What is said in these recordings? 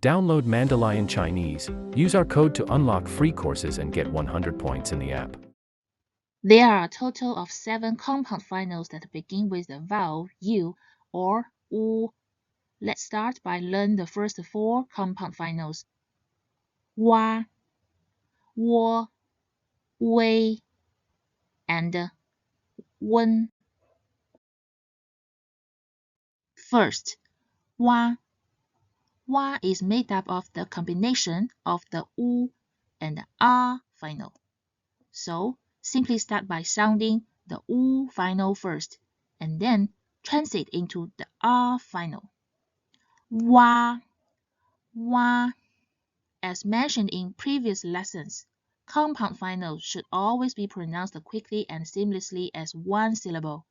Download Mandalayan Chinese. Use our code to unlock free courses and get 100 points in the app. There are a total of 7 compound finals that begin with the vowel U or U. Let's start by learning the first 4 compound finals. Wa, Wo, Wei, and Wen. First, Wa. Wa is made up of the combination of the U and the R final. So, simply start by sounding the U final first, and then translate into the R final. Wa, Wa. As mentioned in previous lessons, compound finals should always be pronounced quickly and seamlessly as one syllable.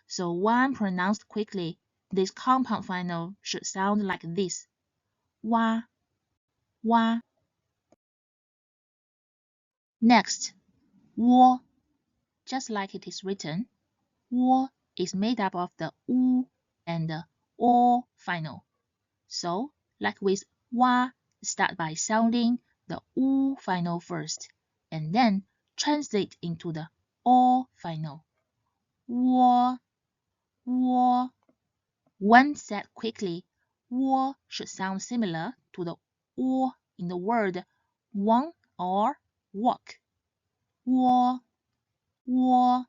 So when pronounced quickly, this compound final should sound like this. Wa, Wa. Next, Wo. Just like it is written, Wo is made up of the U and the O final. So, like with Wa, start by sounding the U final first, and then translate into the O final. Wo, Wo. When said quickly, Wo should sound similar to the O in the word walk or walk. Wo, Wo.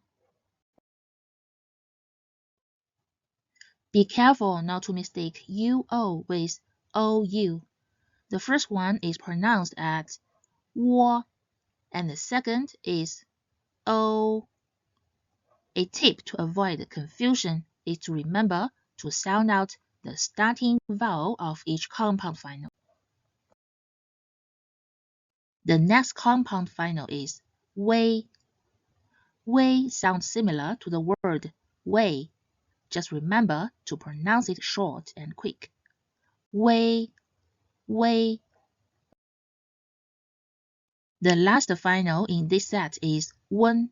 Be careful not to mistake UO with OU. The first one is pronounced as Wo, and the second is O. A tip to avoid confusion is to remember to sound out the starting vowel of each compound final. The next compound final is Wei. Wei sounds similar to the word way. Just remember to pronounce it short and quick. Wei, Wei. The last final in this set is Wen.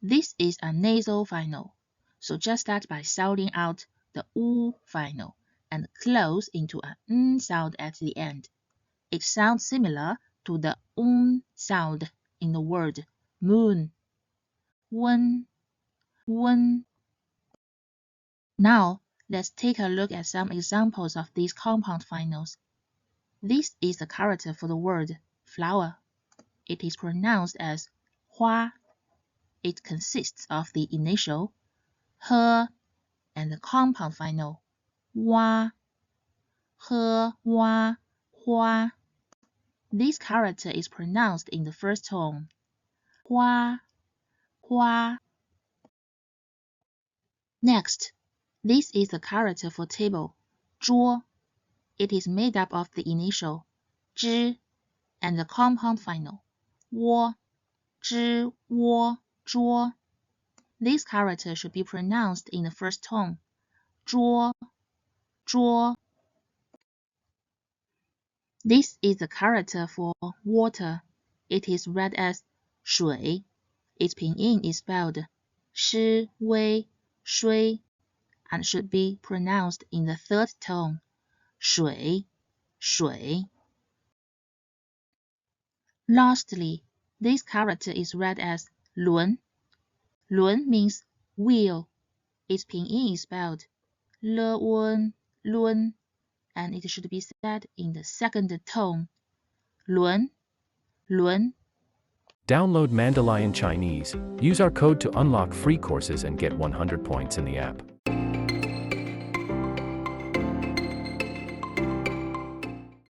This is a nasal final, so just start by sounding out the U final and close into an N sound at the end. It sounds similar to the sound in the word moon. Wen, Wen. Now, let's take a look at some examples of these compound finals. This is the character for the word flower. It is pronounced as Hua. It consists of the initial He and the compound final Wa. He, Wa, Hua. This character is pronounced in the first tone. Hua, Hua. Next, this is the character for table, Zhuo. It is made up of the initial Zhi and the compound final Wo. Zhi, Wo, Zhuo. This character should be pronounced in the first tone. Zhuo, Zhuo. This is the character for water. It is read as 水. Its pinyin is spelled 诗微水 and should be pronounced in the third tone. 水, 水. Lastly, this character is read as 轮. 轮 means wheel. Its pinyin is spelled 了温轮 and it should be said in the second tone. 轮 轮. Download Mandalayan Chinese. Use our code to unlock free courses and get 100 points in the app.